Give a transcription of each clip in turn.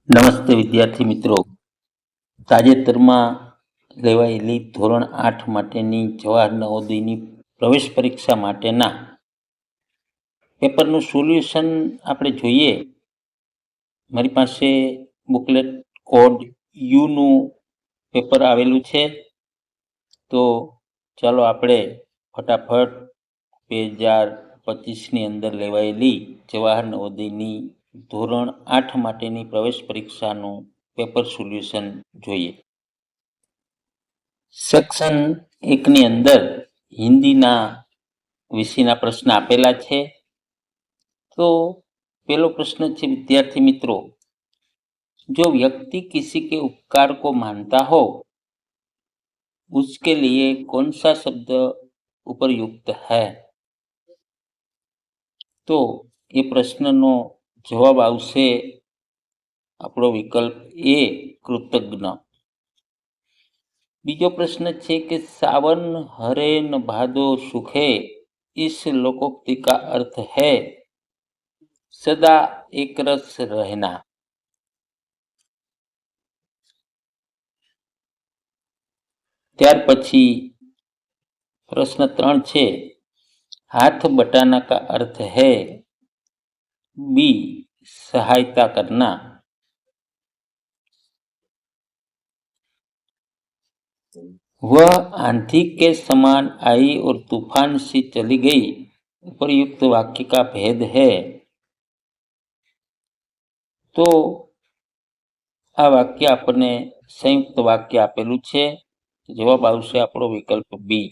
નમસ્તે વિદ્યાર્થી મિત્રો. તાજેતરમાં લેવાયેલી ધોરણ 8 માટેની જવાહર નવોદયની પ્રવેશ પરીક્ષા માટેના પેપરનું સોલ્યુશન આપણે જોઈએ. મારી પાસે બુકલેટ કોડ યુનું પેપર આવેલું છે. તો ચાલો આપણે ફટાફટ 2025ની અંદર લેવાયેલી જવાહર નવોદયની ધોરણ 8 માટેની પ્રવેશ પરીક્ષાનું પેપર સોલ્યુશન જોઈએ. સેક્શન 1ની અંદર હિન્દીના વિષયના પ્રશ્ન આપેલા છે. તો પહેલો પ્રશ્ન છે વિદ્યાર્થી મિત્રો, जो व्यक्ति किसी के उपकार को मानता हो उसके लिए कौन सा शब्द उपयुक्त है? तो ये प्रश्नનો જવાબ આવશે આપણો વિકલ્પ એ, કૃતજ્ઞ. બીજો પ્રશ્ન છે કે सावन हरे न भादो सुखे, इस लोकोक्ति का अर्थ है सदा एक रस रहना. ત્યાર પછી प्रश्न 3 છે, हाथ बटाना का अर्थ है बी सहायता करना. वह आंधी के समान आई और तूफान सी चली गई, उपयुक्त वाक्य का भेद है. तो आ वाक्य आपने संयुक्त वाक्य आपेलू छे. जवाब आवशे आपणो विकल्प बी.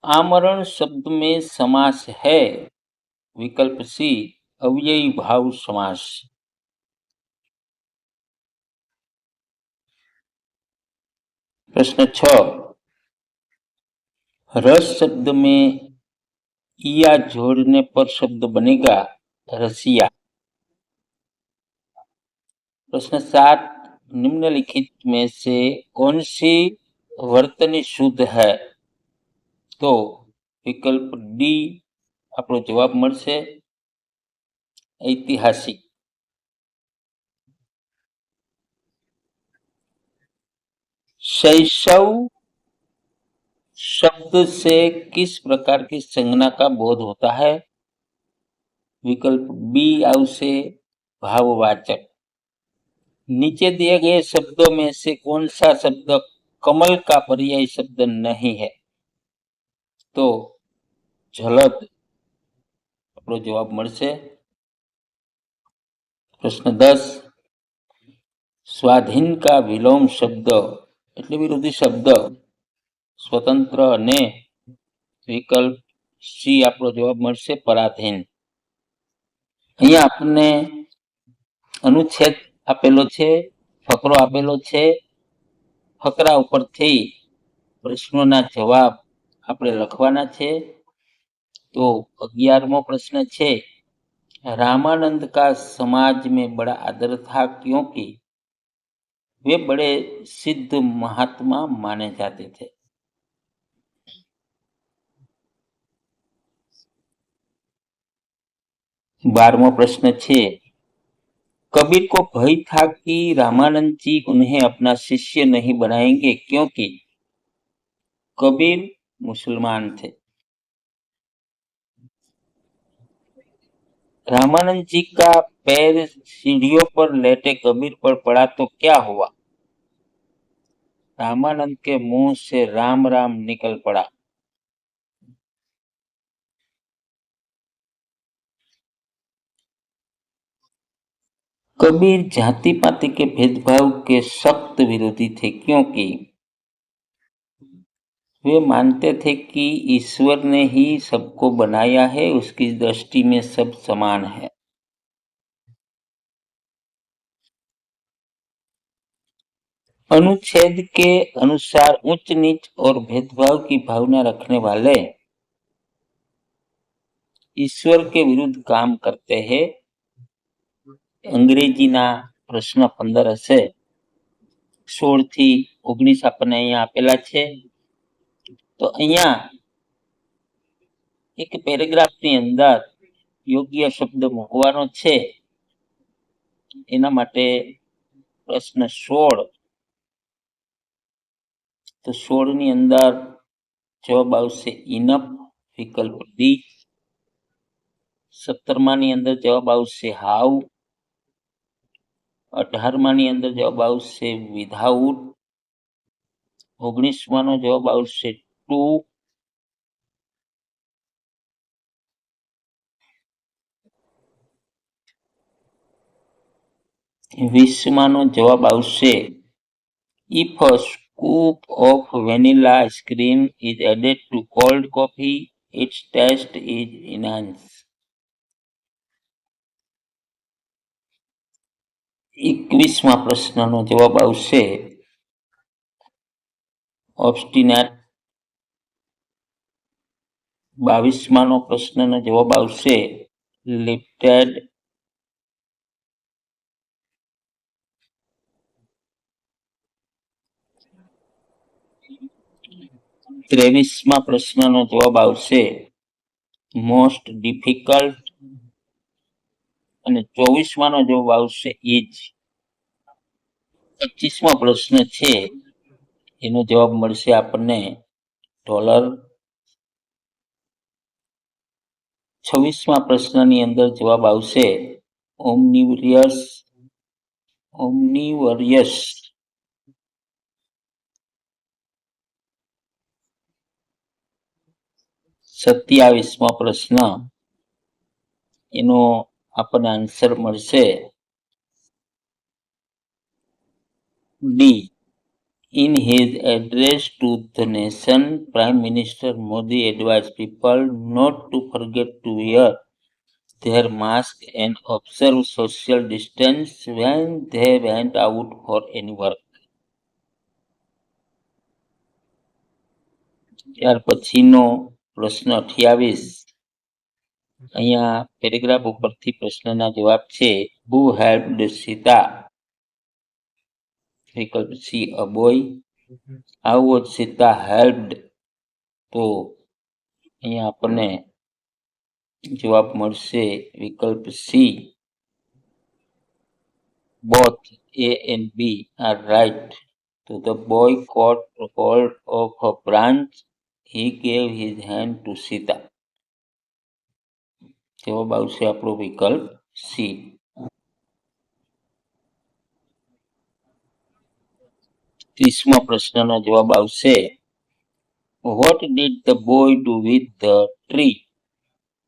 आमरण शब्द में समास है, विकल्प सी अव्ययी भाव समास. प्रश्न 6, रस शब्द में इया जोड़ने पर शब्द बनेगा रसिया. प्रश्न 7, निम्नलिखित में से कौन सी वर्तनी शुद्ध है? तो विकल्प डी આપણો જવાબ મળશે ऐतिहासिक. शैशव शब्द से किस प्रकार की संज्ञा का बोध होता है? विकल्प बी आवशे भाववाचक. नीचे दिए गए शब्दों में से कौन सा शब्द कमल का पर्याय शब्द नहीं है? तो झलद આપણો જવાબ મળશે. प्रश्न 10, स्वाधीन का विलोम शब्द એટલે વિરોધી શબ્દ સ્વતંત્ર અને વિકલ્પ સી આપણો જવાબ મળશે પરાધીન. અહીંયા આપણને અનુચ્છેદ આપેલો છે, ફકરો આપેલો છે. ફકરા ઉપરથી પ્રશ્નોના જવાબ આપણે લખવાના છે. तो 11મો प्रश्न છે, रामानंद का समाज में बड़ा आदर था क्योंकि वे बड़े सिद्ध महात्मा माने जाते थे. 12मो प्रश्न છે, कबीर को भय था कि रामानंद जी उन्हें अपना शिष्य नहीं बनाएंगे क्योंकि कबीर मुसलमान थे. रामानंद जी का पैर सीढ़ियों पर लेटे कबीर पर पड़ा तो क्या हुआ? रामानंद के मुंह से राम राम निकल पड़ा. कबीर जाति पाति के भेदभाव के सख्त विरोधी थे क्योंकि वे मानते थे कि ईश्वर ने ही सबको बनाया है, उसकी दृष्टि में सब समान है. अनुच्छेद के अनुसार उच्च नीच और भेदभाव की भावना रखने वाले ईश्वर के विरुद्ध काम करते हैं. अंग्रेजीना प्रश्न 15 હશે. 16 થી 19 આપણને અહીંયા આપેલા છે. તો અહીંયા એક પેરેગ્રાફની અંદર યોગ્ય શબ્દ મૂકવાનો છે એના માટે પ્રશ્ન 16, તો 16 ની અંદર જવાબ આવશે ઇનફ, વિકલ્પ ડી. 17 ની અંદર જવાબ આવશે હાઉ. 18 ની અંદર જવાબ આવશે વિધાઉટ. 19 નો જવાબ આવશે ટુ. 20 નો જવાબ આવશે if a scoop of vanilla ice cream is added to cold coffee, its taste is enhanced. 21 પ્રશ્નનો જવાબ આવશે ઓબ્સ્ટિનેટ. 22 નો પ્રશ્નનો જવાબ આવશે લિફ્ટેડ. 23 પ્રશ્નનો જવાબ આવશે મોસ્ટ ડિફિકલ્ટ. અને 24 નો જવાબ આવશે ઇજ. 25મો પ્રશ્ન છે એનો જવાબ મળશે આપણને ડોલર. 26મા પ્રશ્નની અંદર જવાબ આવશે ઓમનિવરિયસ. 27મો પ્રશ્ન એનો આપણને આન્સર મળશે D. In his address to the nation, Prime Minister Modi advised people not to forget to wear their mask and observe social distance when they went out for any work. ત્યાર પછીનો પ્રશ્ન 28. અહીંયા paragraph ઉપરથી પ્રશ્નના જવાબ છે Who helped Sita? વિકલ્પ C a boy. How was Sita helped? તો અહીંયા આપણને જવાબ મળશે વિકલ્પ C both A and B are right. So the boy caught hold of a branch. He gave his hand to Sita. જવાબ આવશે આપણો વિકલ્પ સી. 30મો પ્રશ્નનો જવાબ આવશે What did the boy do with the tree?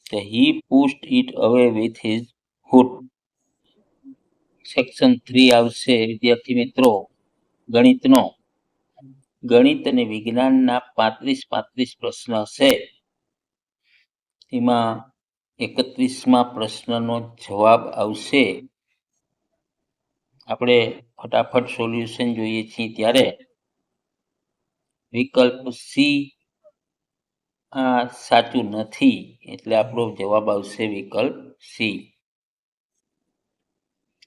So he pushed it away with his foot. Section 3 આવશે વિદ્યાર્થી મિત્રો ગણિતનો. ગણિત અને વિજ્ઞાનના 35 પ્રશ્ન હશે. એમાં 31મા પ્રશ્નનો જવાબ આવશે. આપણે ફટાફટ સોલ્યુશન જોઈએ છીએ ત્યારે વિકલ્પ સી આ સાચું નથી એટલે આપણો જવાબ આવશે વિકલ્પ સી.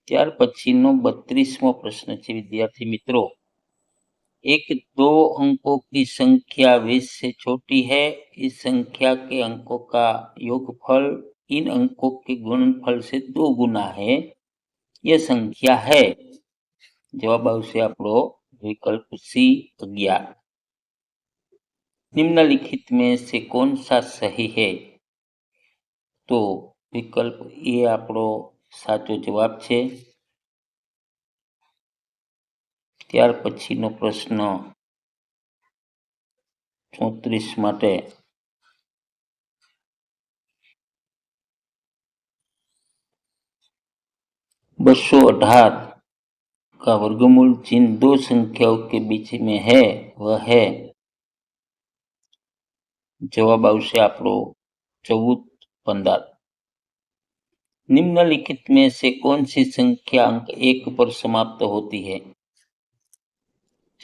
ત્યાર પછીનો 32મો પ્રશ્ન છે વિદ્યાર્થી મિત્રો एक दो अंकों की संख्या 20 से छोटी है. इस संख्या के अंकों का योगफल इन अंकों के गुणनफल से 2 गुना है. यह संख्या है. जवाब आवશે આપણો विकल्प सी 11. निम्नलिखित में से कौन सा सही है? तो विकल्प ए આપણો સાચો જવાબ છે. ત્યાર પછીનો પ્રશ્ન 34 માટે 218 का वर्गमूल जिन दो संख्याओं के बीच में है वह है. जवाब आवશે આપણો 14-15. निम्नलिखित में से कौन सी संख्या अंक 1 पर समाप्त होती है?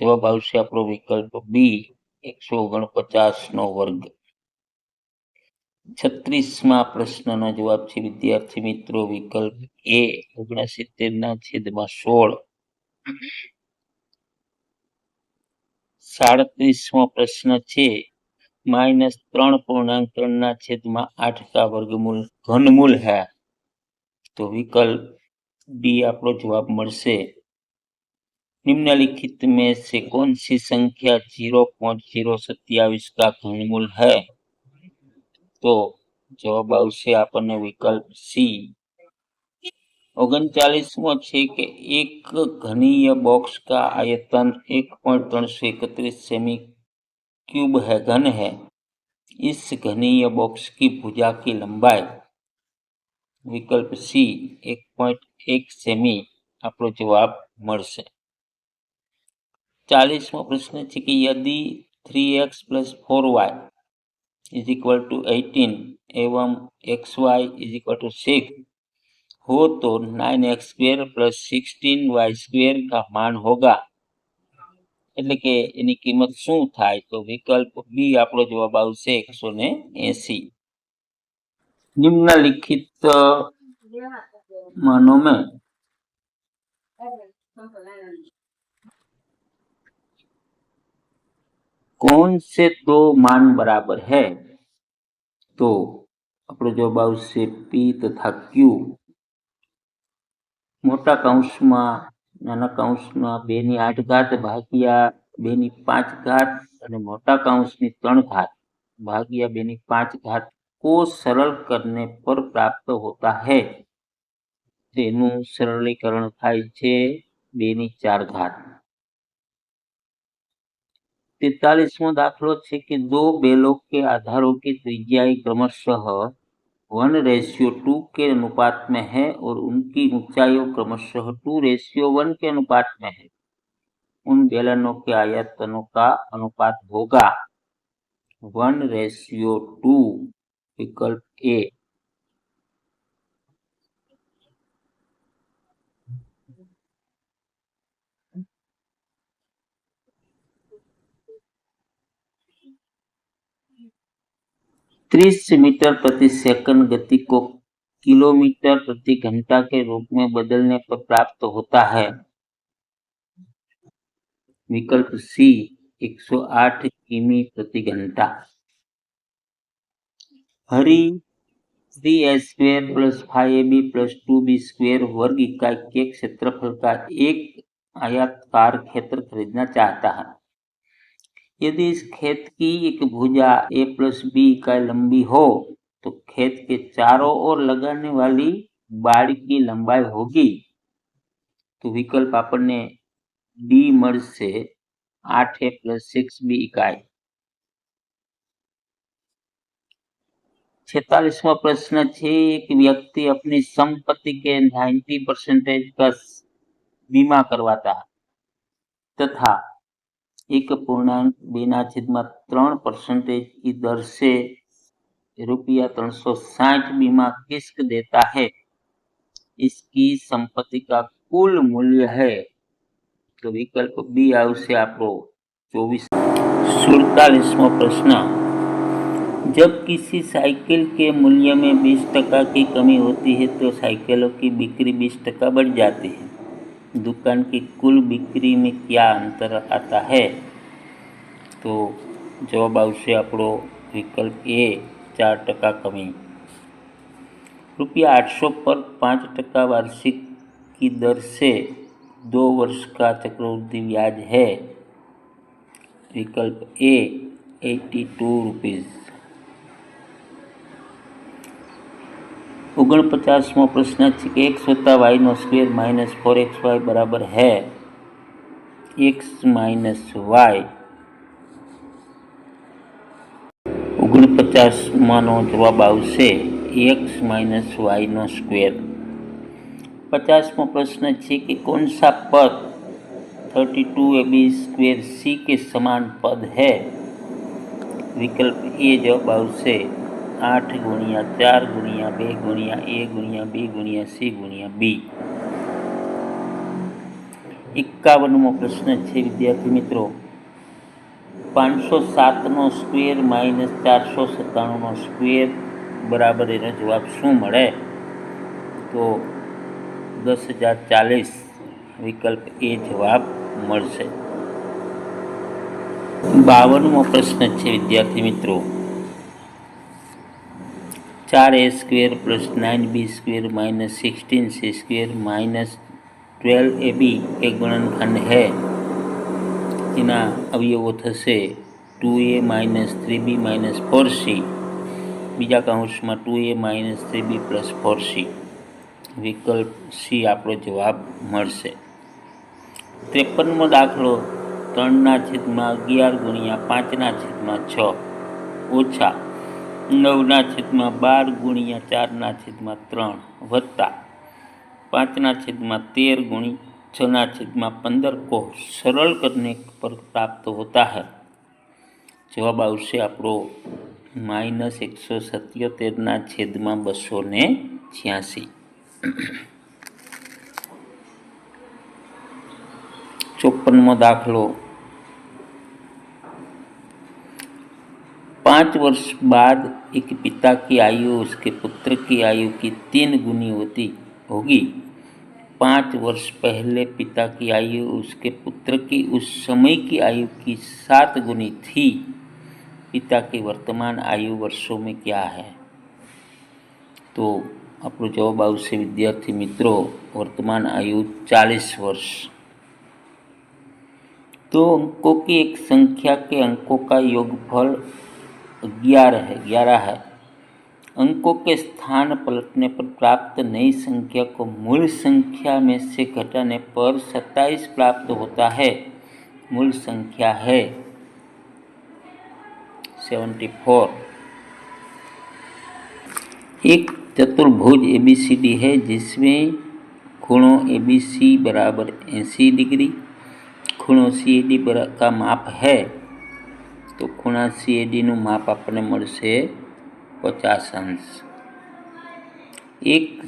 जवाब आवશે આપણો વિકલ્પ બી 149 નો વર્ગ. 36મા પ્રશ્નનો જવાબ છે વિદ્યાર્થી મિત્રો વિકલ્પ એ 69/16. 37મો પ્રશ્ન છે -3.3/8 का वर्गमूल घनमूल है. तो विकल्प डी આપણો જવાબ મળશે। निम्नलिखित में से कौन सी संख्या 0.027 का घनमूल है? तो जवाब આવશે આપણને વિકલ્પ સી। 39મો છે કે एक घनीय बॉक्स का आयतन 1.331 सेमी क्यूब है घन है। इस घनीय बॉक्स की भुजा की लंबाई विकल्प सी 1.1 सेमी આપણો જવાબ મળશે। 40મો પ્રશ્ન છે કે यदि 3x + 4y = 18 एवं xy = 6 हो तो 9x² + 16y² का मान होगा। એટલે કે એની કિંમત શું થાય? તો વિકલ્પ બી આપણો જવાબ આવશે 180। निम्नलिखित मानों में कौन से दो मान बराबर है? तो આપણો જવાબ આવશે પી તથા ક્યુ। મોટા કૌંસમાં નાના કૌંસમાં 2/8 ભાગ્યા 2/5 અને મોટા કૌંસની 3 भाग्या 2/5 को सरल करने पर प्राप्त होता है। તેનું સરળીકરણ થાય છે 2/4। 43મો દાખલો છે કે दो बेलों के आधारों की त्रिज्याएं क्रमशः 1:2 के अनुपात में है और उनकी ऊंचाइयों क्रमशः 2:1 के अनुपात में है। उन बेलनों के आयतनों का अनुपात होगा 1:2। विकल्प ए। तीस मीटर प्रति सेकंड गति को किलोमीटर प्रति घंटा के रूप में बदलने पर प्राप्त होता है। विकल्प सी 108 किमी प्रति घंटा। हरी 3a² + 5ab + 2b² वर्ग इकाई के क्षेत्रफल का एक आयताकार क्षेत्र खरीदना चाहता है। यदि इस खेत की एक भुजा a + b इकाई लंबी हो तो खेत के चारों ओर लगाने वाली बाड़ की लंबाई होगी। तो विकल्प આપણને डी મળશે 8a + 6b इकाई। 46वां प्रश्न है एक व्यक्ति अपनी संपत्ति के 90% का बीमा करवाता है तथा 1.2/3% की दर से ₹360 बीमा किस्त देता है। इसकी संपत्ति का कुल मूल्य है। तो विकल्प बी આવશે આપણો 24। 47वां प्रश्न जब किसी साइकिल के मूल्य में 20% की कमी होती है तो साइकिलों की बिक्री 20% बढ़ जाती है। दुकान की कुल बिक्री में क्या अंतर आता है? तो जवाब આવશે આપણો विकल्प ए 4% कमी। ₹800 पर 5% वार्षिक की दर से 2 वर्ष का चक्रवृद्धि ब्याज है। विकल्प ए 82 रुपीज। 49मो प्रश्न है कि x + y² - 4xy बराबर है x - y। 49माનો જવાબ આવશે x - y²। 50મો પ્રશ્ન છે कि कौन सा पद 32ab² c के समान पद है? विकल्प ए जवाब આવશે 8 × 4 × 2 × a × b × c × b। 51મો પ્રશ્ન છે વિદ્યાર્થી મિત્રો 507² - 497² બરાબર એનો જવાબ શું મળે? તો 10,040 વિકલ્પ એ જવાબ મળશે। 52મો પ્રશ્ન છે વિદ્યાર્થી મિત્રો 4a² + 9b² - 16c² - 12ab एक गुणनखंड है। તેના અવયવો થશે 2a - 3b - 4c, બીજા કૌંસમાં 2a - 3b + 4c। વિકલ્પ સી આપણો જવાબ મળશે। 53મો દાખલો 3/11 × 5/6 ઓછા 9/12 × 4/3 વત્તા 5/13 × 6/15 को सरल करने पर प्राप्त होता है। जवाब आवश्य आपको -177/286। 54मो दाखलो 5 वर्ष बाद एक पिता की आयु उसके पुत्र की आयु की 3 गुनी होगी। 5 वर्ष पहले पिता की आयु उसके पुत्र की उस समय की आयु की 7 गुनी थी। पिता की वर्तमान आयु वर्षों में क्या है? तो આપણો જવાબ આવશે વિદ્યાર્થી મિત્રો वर्तमान आयु 40 वर्ष। तो अंकों की एक संख्या के अंकों का योगफल 11 है। अंकों के स्थान पलटने पर प्राप्त नई संख्या को मूल संख्या में से घटाने पर 27 प्राप्त होता है। मूल संख्या है 74। एक चतुर्भुज ABCD है जिसमें कोणों ABC बराबर 80 डिग्री, ખૂણો CAD का माप है। तो ખૂણા CAD નું માપ આપણને મળશે 50 अंश। एक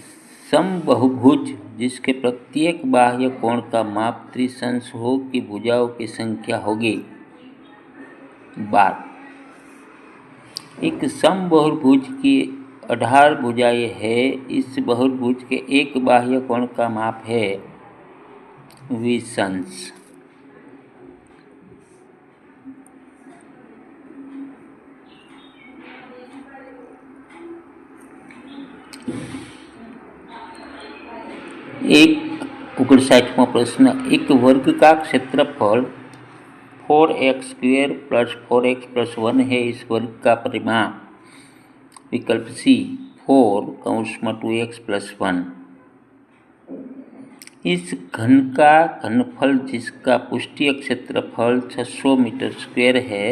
समबहुभुज जिसके प्रत्येक बाह्य कोण का माप 30 अंश हो की भुजाओं की संख्या होगी 12। एक समबहुभुज की 18 भुजाएं हैं। इस बहुभुज के एक बाह्य कोण का माप है 20 अंश। एक 59वां प्रश्न, एक वर्ग का क्षेत्रफल 4x² + 4x + 1 है। इस वर्ग का परिमाप विकल्प सी 4 (2x + 1। इस घन का घनफल जिसका पृष्ठीय क्षेत्रफल 600 मीटर² है।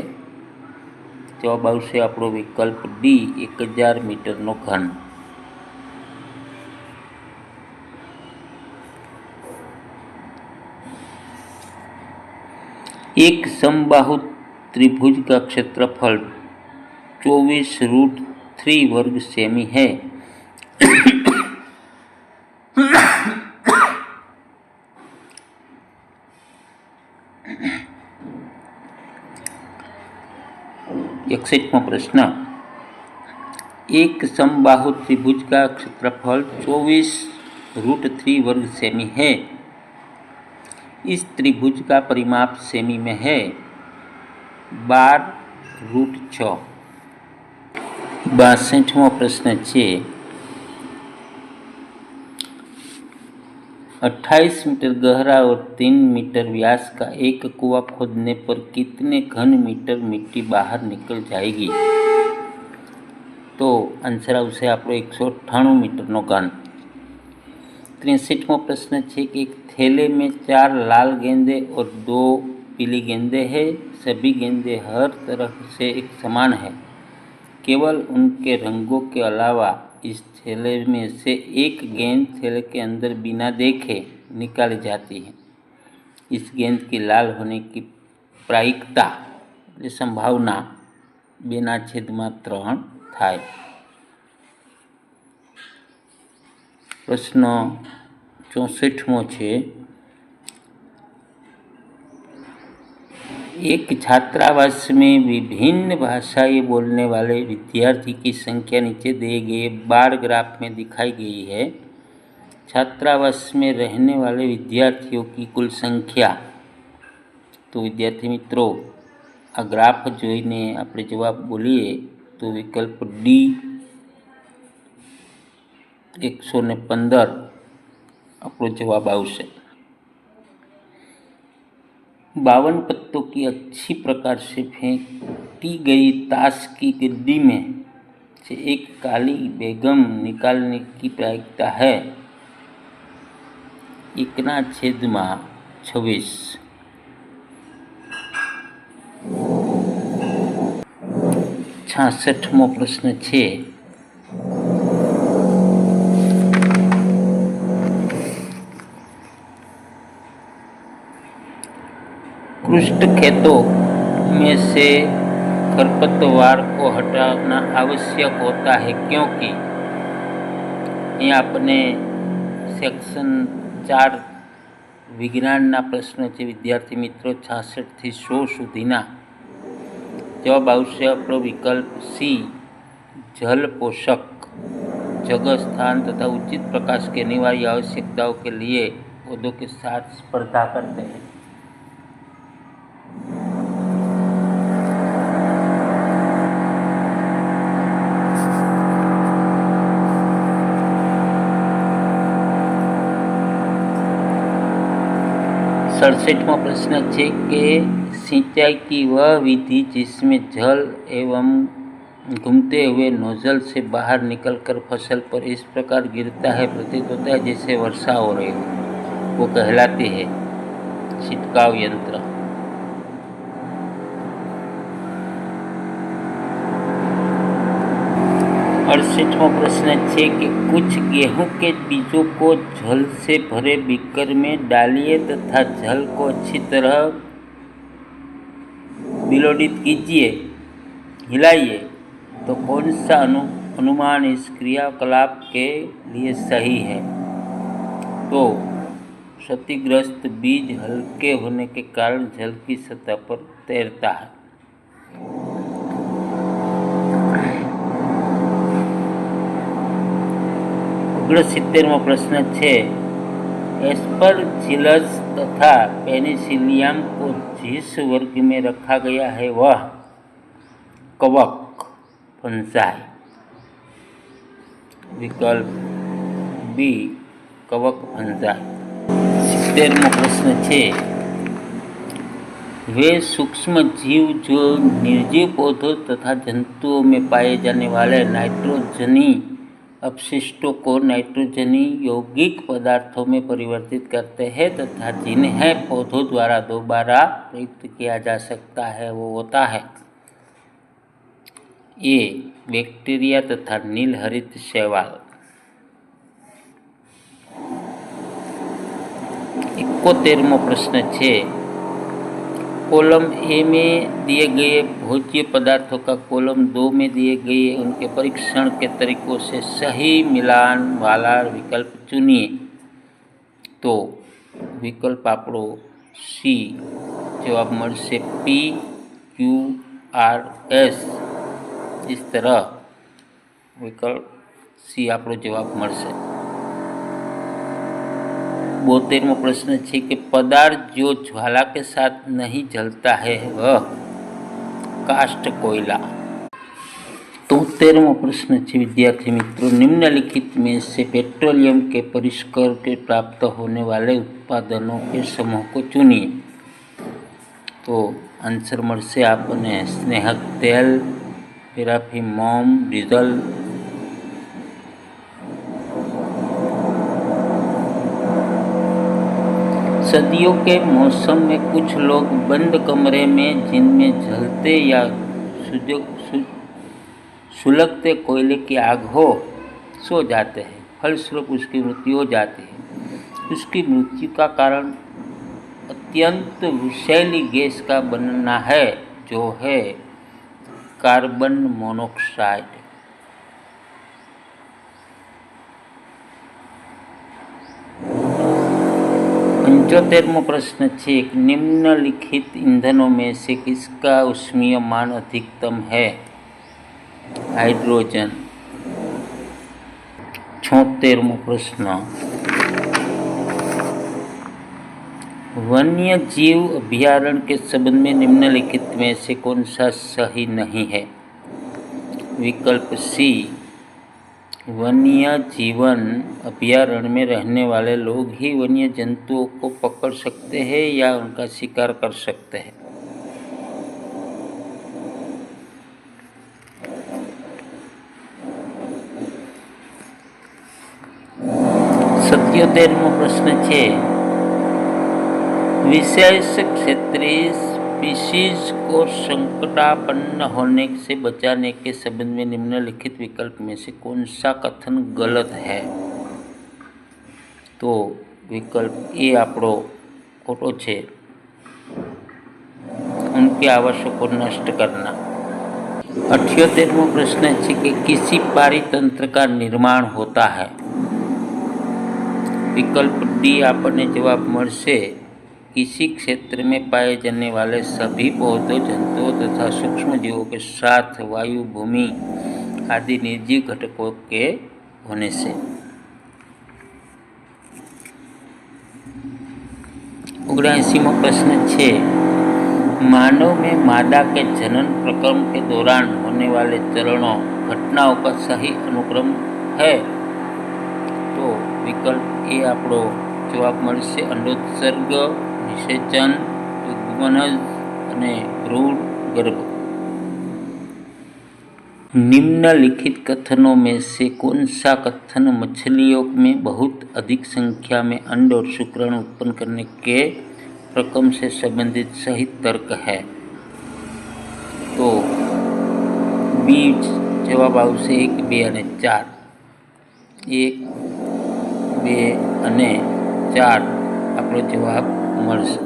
जवाब आवश्य આપણો विकल्प डी 1000 मीटरનો घन। एक समबाहु त्रिभुज का क्षेत्रफल 24√3 वर्ग सेमी है। प्रश्न, एक समबाहु त्रिभुज का क्षेत्रफल 24√3 वर्ग सेमी है। इस त्रिभुज का परिमाप सेमी में है 12√6। 62वां प्रश्न है, 28 मीटर गहरा और 3 मीटर व्यास का एक कुआं खोदने पर कितने घन मीटर मिट्टी बाहर निकल जाएगी? तो आंसर आवश्य आपको 198 मीटरનો घन। 63वां प्रश्न है कि एक थैले में 4 लाल गेंदे और 2 पीली गेंदे हैं। सभी गेंदे हर तरह से एक समान है, केवल उनके रंगों के अलावा इस थैले में से एक गेंद थैले के अंदर बिना देखे निकाली जाती है। इस गेंद की लाल होने की प्रायिकता संभावना 2/3 થાય। प्रश्न 64मो है, एक छात्रावास में विभिन्न भाषाएं बोलने वाले विद्यार्थी की संख्या नीचे दिए गए बार ग्राफ में दिखाई गई है। छात्रावास में रहने वाले विद्यार्थियों की कुल संख्या। तो विद्यार्थी मित्रों आ ग्राफ जोईने આપણે જવાબ બોલીએ तो विकल्प डी 115 આપણો जवाब આવશે। 52 पत्तों की अच्छी प्रकार से फेंकी गई ताश की गड्डी में से एक काली बेगम निकालने की प्रायिकता है। 1/26। 66मो प्रश्न છે कृष्ट खेतों में से खरपतवार को हटाना आवश्यक होता है क्योंकि ये अपने सेक्शन 4 विज्ञानना प्रश्न है विद्यार्थी मित्रों 66 થી 100 सुधीना। जवाब आवश्य आपणो विकल्प सी जल पोषक जगह स्थान तथा उचित प्रकाश की अनिवार्य आवश्यकताओं के लिए पौधों के साथ स्पर्धा करते हैं। सड़सठवां प्रश्न है कि सिंचाई की वह विधि जिसमें जल एवं घूमते हुए नोजल से बाहर निकलकर फसल पर इस प्रकार गिरता है प्रतीत होता है जैसे वर्षा हो रही हो, वो कहलाती है छिटकाव यंत्र। 68वां प्रश्न है कि कुछ गेहूं के बीजों को जल से भरे बीकर में डालिए तथा जल को अच्छी तरह विलोडित कीजिए, हिलाइए, तो कौन सा अनुमान इस क्रियाकलाप के लिए सही है? तो क्षतिग्रस्त बीज हल्के होने के कारण जल की सतह पर तैरता है। 69वां प्रश्न है एस्परजिलस तथा पेनिसिलियम को जिस वर्ग में रखा गया है वह कवक फंजाई। विकल्प बी कवक फंजाई। 70वां प्रश्न है वे सूक्ष्म जीव जो निर्जीव पौधों तथा जंतुओं में पाए जाने वाले नाइट्रोजनी अपशिष्टों को नाइट्रोजनी यौगिक पदार्थों में परिवर्तित करते हैं तथा जिन्हें पौधों द्वारा दोबारा प्रयुक्त किया जा सकता है वो होता है ए बैक्टीरिया तथा नीलहरित शैवाल। 71वां प्रश्न है कॉलम ए में दिए गए भोज्य पदार्थों का कॉलम 2 में दिए गए उनके परीक्षण के तरीकों से सही मिलान वाला विकल्प चुनिए। तो विकल्प आपको सी जवाब મળશે PQRS। इस तरह विकल्प सी आपको जवाब મળશે। 72वां प्रश्न है कि पदार्थ जो ज्वाला के साथ नहीं जलता है वह कास्ट कोयला। 73वां प्रश्न है विद्यार्थी मित्रों निम्नलिखित में से पेट्रोलियम के परिष्कर के प्राप्त होने वाले उत्पादनों के समूह को चुनिए। तो आंसर મળશે आपने स्नेहक तेल, पैराफिन मोम, डीजल। सर्दियों के मौसम में कुछ लोग बंद कमरे में जिनमें जलते या सुलगते कोयले की आग हो सो जाते हैं, फलस्वरूप उसकी मृत्यु हो जाती है। उसकी मृत्यु का कारण अत्यंत विषैली गैस का बनना है जो है कार्बन मोनोक्साइड। 75वां प्रश्न है निम्नलिखित ईंधनों में से किसका ऊष्मीयमान अधिकतम है? हाइड्रोजन। 76वां प्रश्न वन्य जीव अभयारण्य के संबंध में निम्नलिखित में से कौन सा सही नहीं है? विकल्प सी वन्य जीवन अभयारण्य में रहने वाले लोग ही वन्य जंतुओं को पकड़ सकते हैं या उनका शिकार कर सकते हैं। सत्योतेरमो प्रश्न है, विशेष क्षेत्रीय स्पीशीज को संकटापन्न होने से बचाने के संबंध में निम्नलिखित विकल्प में से कौन सा कथन गलत है? तो विकल्प ए आपणो खोटो छे, उनके आवासों को नष्ट करना। 78वां प्रश्न है कि किसी पारितंत्र का निर्माण होता है? विकल्प डी आपने जवाब मळशे, किसी क्षेत्र में पाए जाने वाले सभी पौधों, जंतुओं तथा सूक्ष्म जीवों के साथ वायु, भूमि आदि निर्जीव घटकों के होने से। 79वां प्रश्न है, मानव में मादा के जनन प्रक्रम के दौरान होने वाले चरणों, घटनाओं का सही अनुक्रम है? तो विकल्प ए आपणो जवाब मळशे, अंडोत्सर्ग, निषेचन, युग्मनज અને भ्रूण गर्भ। निम्नलिखित कथनों में से कौन सा कथन मछलियों में बहुत अधिक संख्या में अंड और शुक्राणु उत्पन्न करने के प्रक्रम से संबंधित सही तर्क है? तो बी जवाब आवशे 1, 2 અને 4। 1, 2 અને 4 આપણો જવાબ મળશે।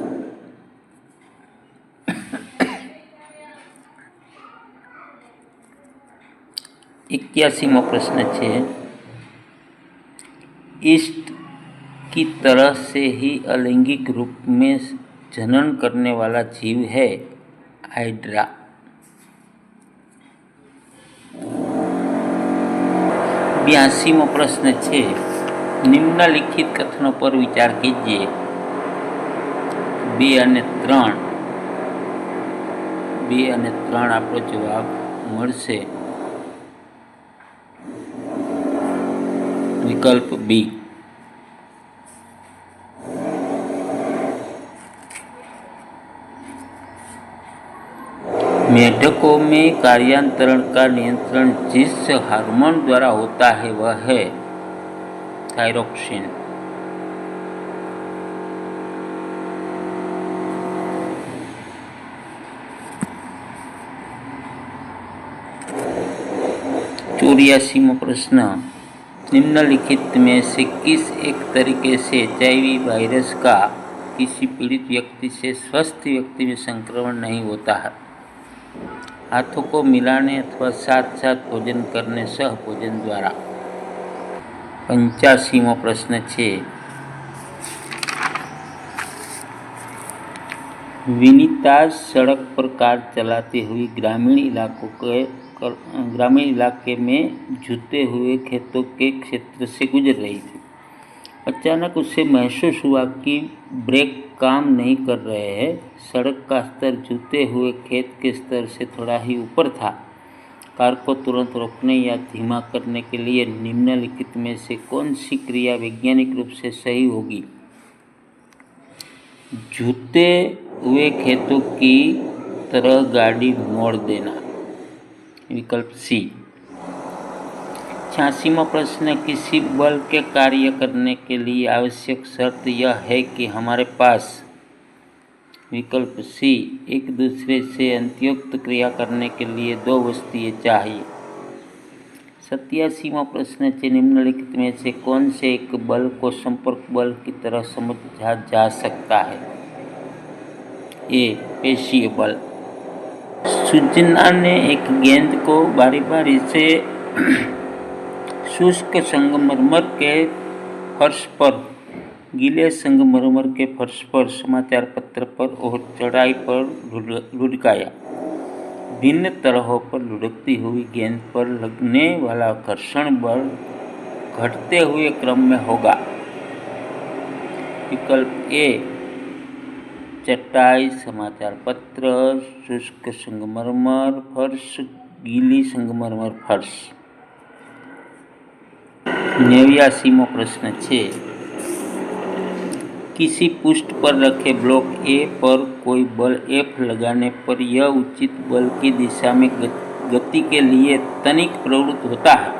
81वां प्रश्न है, ईस्ट की तरह से ही अलैंगिक रूप में जनन करने वाला जीव है हाइड्रा। 82वां प्रश्न है, निम्नलिखित कथनों पर विचार कीजिए। 2 અને 3 આપણો જવાબ મળશે विकल्प बी। मेढकों में कार्यांतरण का नियंत्रण जिस हार्मोन द्वारा होता है वह है थायरोक्सिन। 84वां प्रश्न, निम्नलिखित में से किस एक तरीके से एचआईवी वायरस का किसी पीड़ित व्यक्ति से स्वस्थ व्यक्ति में संक्रमण नहीं होता है? हाथों को मिलाने अथवा साथ साथ भोजन करने, सह भोजन द्वारा। 85वां प्रश्न है, विनीता सड़क पर कार चलाते हुए ग्रामीण इलाके में जुते हुए खेतों के क्षेत्र से गुजर रही थी। अचानक उसे महसूस हुआ कि ब्रेक काम नहीं कर रहे हैं। सड़क का स्तर जुते हुए खेत के स्तर से थोड़ा ही ऊपर था। कार को तुरंत रोकने या धीमा करने के लिए निम्नलिखित में से कौन सी क्रिया वैज्ञानिक रूप से सही होगी? जुते हुए खेतों की तरह गाड़ी मोड़ देना, विकल्प सी। 86वां प्रश्न, किसी बल के कार्य करने के लिए आवश्यक शर्त यह है कि हमारे पास, विकल्प सी, एक दूसरे से अंतयुक्त क्रिया करने के लिए 2 वस्तुएं चाहिए। 87वां प्रश्न है, निम्नलिखित में से कौन से एक बल को संपर्क बल की तरह समझा जा सकता है? ए, पेशीय बल। सुजना ने एक गेंद को बारी बारी से शुष्क संगमरमर के फर्श पर, गीले संगमरमर के फर्श पर, समाचार पत्र पर और चढ़ाई पर लुढ़काया। भिन्न तरहों पर लुढ़कती हुई गेंद पर लगने वाला घर्षण बल घटते हुए क्रम में होगा। विकल्प ए, चटाई, समाचार पत्र, शुष्क संगमरमर फर्श, गीली संगमरमर फर्श। 89मो प्रश्न है, किसी पुष्ट पर रखे ब्लॉक ए पर कोई बल F लगाने पर यह उचित बल की दिशा में गति के लिए तनिक प्रवृत्त होता है।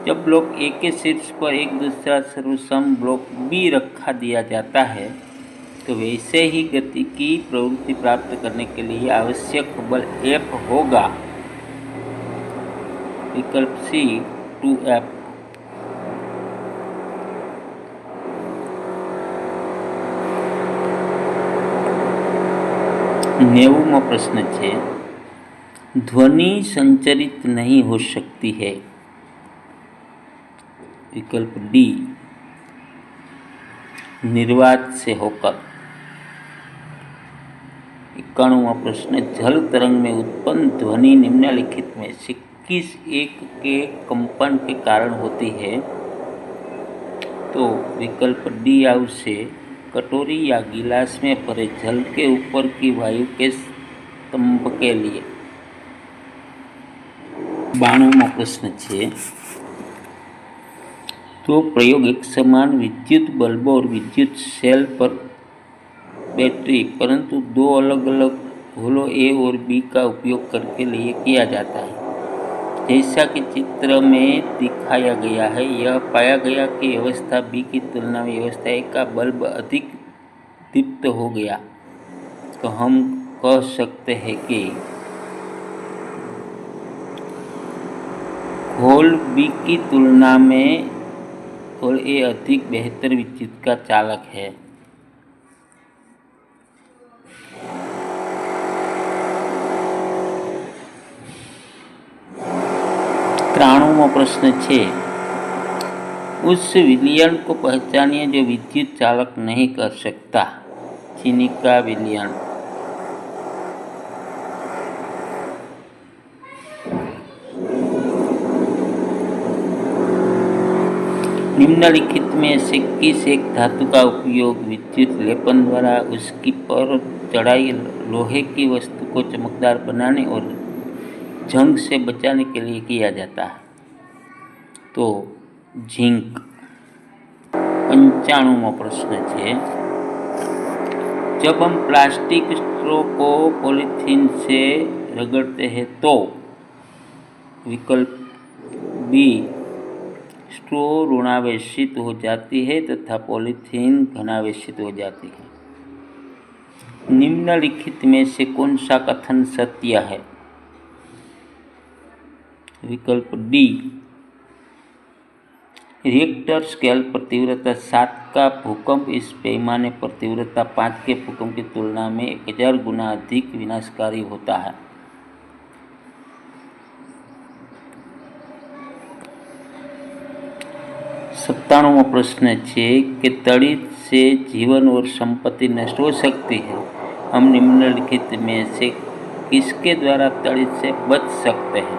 जब ब्लॉक ए के शीर्ष पर एक दूसरा सर्वसम ब्लॉक बी रखा दिया जाता है तो वैसे ही गति की प्रवृत्ति प्राप्त करने के लिए आवश्यक बल F होगा। विकल्प सी 2F। 90मो प्रश्न है, ध्वनि संचरित नहीं हो सकती है। विकल्प डी निर्वात से होकर। 91वां प्रश्न, जल तरंग में उत्पन्न ध्वनि निम्नलिखित में से किस एक के कंपन के कारण होती है? तो विकल्प डी आवश्य कटोरी या गिलास में भरे जल के ऊपर की वायु के स्तंभ के लिए। 92वां प्रश्न है, तो प्रयोग एक समान विद्युत बल्ब और विद्युत सेल पर बैटरी परंतु दो अलग अलग होलो ए और बी का उपयोग करके लिए किया जाता है। जैसा कि चित्र में दिखाया गया है, यह पाया गया कि अवस्था बी की तुलना में अवस्था ए का बल्ब अधिक दीप्त हो गया, तो हम कह सकते हैं कि होल बी की तुलना में होल ए अधिक बेहतर विद्युत का चालक है। 93वां प्रश्न है, उस विलयन को पहचानिए जो विद्युत चालक नहीं कर सकता। चीनी का विलयन। निम्नलिखित में से किस एक धातु का उपयोग विद्युत लेपन द्वारा उसकी पर चढ़ाई लोहे की वस्तु को चमकदार बनाने और जंग से बचाने के लिए किया जाता है? तो जिंक। 95वां प्रश्न है, जब हम प्लास्टिक स्ट्रॉ को पॉलीथीन से रगड़ते हैं तो विकल्प बी स्ट्रॉ ऋणावेशित हो जाती है तथा पॉलीथीन घनावेशित हो जाती है। निम्नलिखित में से कौन सा कथन सत्य है? विकल्प डी रिएक्टर स्केल पर तीव्रता 7 का भूकंप इस पैमाने पर तीव्रता 5 के भूकंप की तुलना में 1000 गुना अधिक विनाशकारी होता है। सत्तावनवां प्रश्न है कि तड़ित से जीवन और संपत्ति नष्ट हो सकती है। हम निम्नलिखित में से किसके द्वारा तड़ित से बच सकते हैं?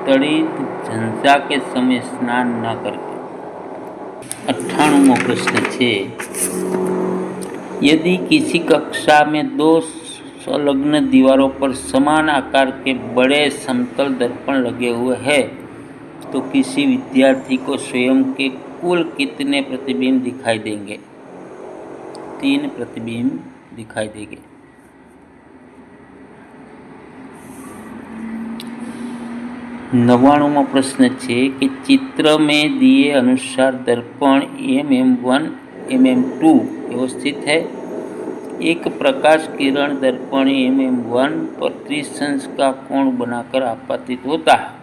तड़ित झंझा के समय स्नान न करके। 98वां प्रश्न है, यदि किसी कक्षा में दो संलग्न दीवारों पर समान आकार के बड़े समतल दर्पण लगे हुए हैं तो किसी विद्यार्थी को स्वयं के कुल कितने प्रतिबिंब दिखाई देंगे? 3 प्रतिबिंब दिखाई देंगे। 99वां प्रश्न है कि चित्र में दिए अनुसार दर्पण MM1 MM2 व्यवस्थित है। एक प्रकाश किरण दर्पण MM1 पर त्रिशंस का कोण बनाकर आपतित होता है।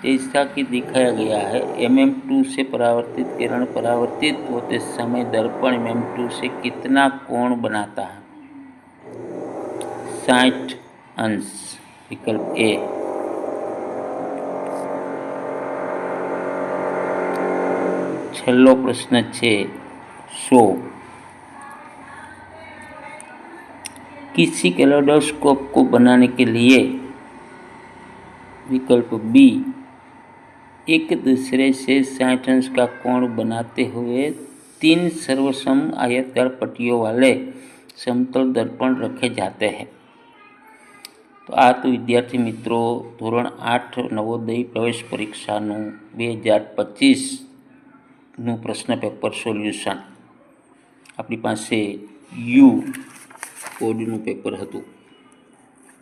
जैसा कि दिखाया गया है, MM2 से परावर्तित किरण परावर्तित होते समय दर्पण MM2 से कितना कोण बनाता है? 60 अंश। विकल्प ए। छेल्लो प्रश्न है 100। किसी कैलेडोस्कोप को बनाने के लिए विकल्प बी एक दूसरे से 60 अंश का कोण बनाते हुए 3 सर्वसम आयताकार पट्टियों वाले समतल दर्पण रखे जाते हैं। તો આ તો વિદ્યાર્થી મિત્રો ધોરણ 8 નવોદય પ્રવેશ પરીક્ષાનું 2025નું પ્રશ્ન પેપર સોલ્યુશન આપણી પાસે યુ કોડનું પેપર હતું.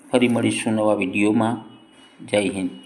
ફરી મળીશું નવા વિડીયોમાં. જય હિન્દ.